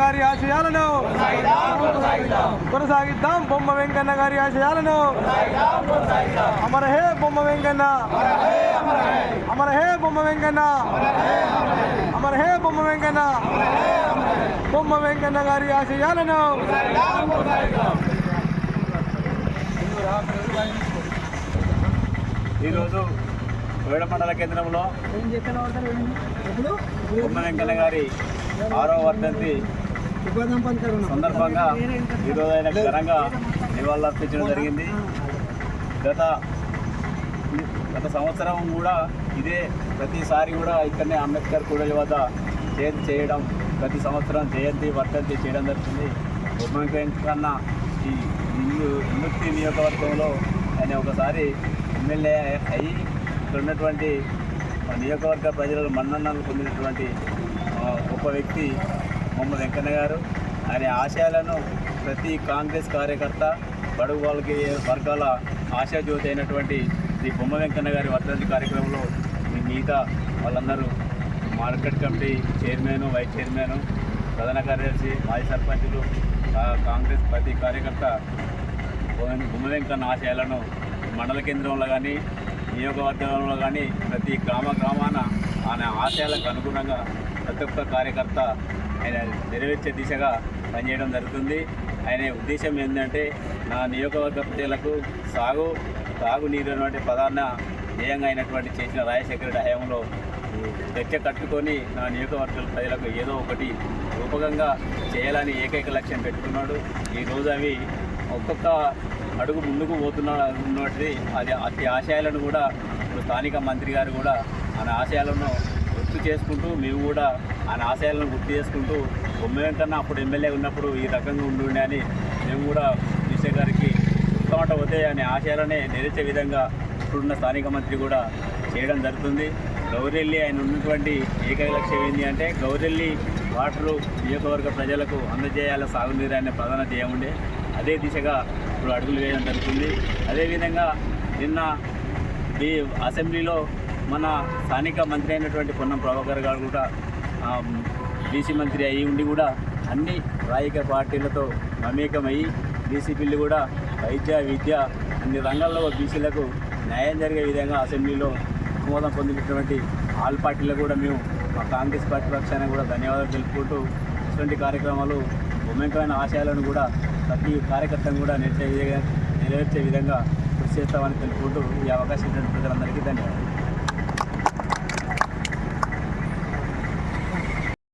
గారి ఆశయాలను కొనసాగిద్దాం. బొమ్మ వెంకన్న గారి ఆశయాలను అమర హే బొమ్మ వెంకన్న, అమర హే బొమ్మ వెంకన్న, అమర హే బొమ్మ వెంకన్న, బొమ్మ వెంకన్న గారి ఆశయాలను. ఈరోజు కోయడ మండల కేంద్రంలో బొమ్మ వెంకన్న గారి 6వ వర్ధంతి సందర్భంగా ఈరోజు ఆయన ఘనంగా నివాళులర్పించడం జరిగింది. గత సంవత్సరం కూడా ఇదే ప్రతిసారి కూడా ఇక్కడనే అంబేద్కర్ కూడలి వద్ద జయంతి చేయడం, ప్రతి సంవత్సరం జయంతి వర్ధంతి చేయడం జరుగుతుంది. బొమ్మ వెంకన్న ఈ విముక్తి నియోజకవర్గంలో ఆయన ఒకసారి ఎమ్మెల్యే అయ్యి ఇక్కడ ఉన్నటువంటి నియోజకవర్గ ప్రజలు మన్ననలు పొందినటువంటి గొప్ప వ్యక్తి బొమ్మ వెంకన్న గారు. ఆయన ఆశయాలను ప్రతి కాంగ్రెస్ కార్యకర్త, బడుగు వర్గాల ఆశాజ్యోతి అయినటువంటి శ్రీ బొమ్మ వెంకన్న గారి వర్ధంతి కార్యక్రమంలో మిగతా వాళ్ళందరూ market committee chairman, vice chairman, ప్రధాన కార్యదర్శి, మాజీ సర్పంచులు, కాంగ్రెస్ ప్రతి కార్యకర్త బొమ్మ వెంకన్న ఆశయాలను మండల కేంద్రంలో కానీ నియోజకవర్గంలో కానీ ప్రతి గ్రామాన ఆయన ఆశయాలకు అనుగుణంగా ప్రతి ఒక్క కార్యకర్త ఆయన నెరవేర్చే దిశగా పనిచేయడం జరుగుతుంది. ఆయన ఉద్దేశం ఏంటంటే నా నియోజకవర్గ ప్రజలకు తాగునీరు అనేటువంటి ప్రధాన ధ్యేయంగా అయినటువంటి చేసిన రాజశేఖర రెడ్డి హయాంలో చర్చ కట్టుకొని నా నియోజకవర్గ ప్రజలకు ఏదో ఒకటి రూపకంగా చేయాలని ఏకైక లక్ష్యం పెట్టుకున్నాడు. ఈరోజు అవి ఒక్కొక్క అడుగు ముందుకు పోతున్నది. అతి ఆశయాలను కూడా ఇప్పుడు స్థానిక మంత్రి గారు కూడా ఆయన ఆశయాలను గుర్తు చేసుకుంటూ, మేము కూడా ఆయన ఆశయాలను గుర్తు చేసుకుంటూ బొమ్మ వెంకన్న అప్పుడు ఎమ్మెల్యే ఉన్నప్పుడు ఈ రకంగా ఉండుండే అని మేము కూడా విజయ్ గారికి ఉత్తమాట పోతే ఆయన ఆశయాలనే నెరవేర్చే విధంగా ఇప్పుడున్న స్థానిక మంత్రి కూడా చేయడం జరుగుతుంది. గౌరెల్లి ఆయన ఉన్నటువంటి ఏకైక లక్ష్యం ఏంటి అంటే గౌరెల్లి వాటరు నియోజకవర్గ ప్రజలకు అందజేయాల సాగునీరు అనే ప్రధాన ధ్యేయం ఉండే అదే దిశగా ఇప్పుడు అడుగులు వేయడం జరుగుతుంది. అదేవిధంగా నిన్న ఈ అసెంబ్లీలో మన స్థానిక మంత్రి అయినటువంటి పొన్నం ప్రభాకర్ గారు కూడా బీసీ మంత్రి అయ్యి ఉండి కూడా అన్ని రాజకీయ పార్టీలతో మమేకమయ్యి బీసీ బిల్లు కూడా వైద్య, విద్య అన్ని రంగాల్లో బీసీలకు న్యాయం జరిగే విధంగా అసెంబ్లీలో ఆమోదం పొందినటువంటి ఆల్ పార్టీలకు కూడా మేము మా కాంగ్రెస్ పార్టీ పక్షాన కూడా ధన్యవాదాలు తెలుపుకుంటూ ఇటువంటి కార్యక్రమాలు బొమ్మ ఆశయాలను కూడా ప్రతి కార్యకర్తను కూడా నెరవేర్చే విధంగా కృషి చేస్తామని తెలుపుకుంటూ ఈ అవకాశం ఇచ్చినటువంటి ప్రజలందరికీ ధన్యవాదాలు.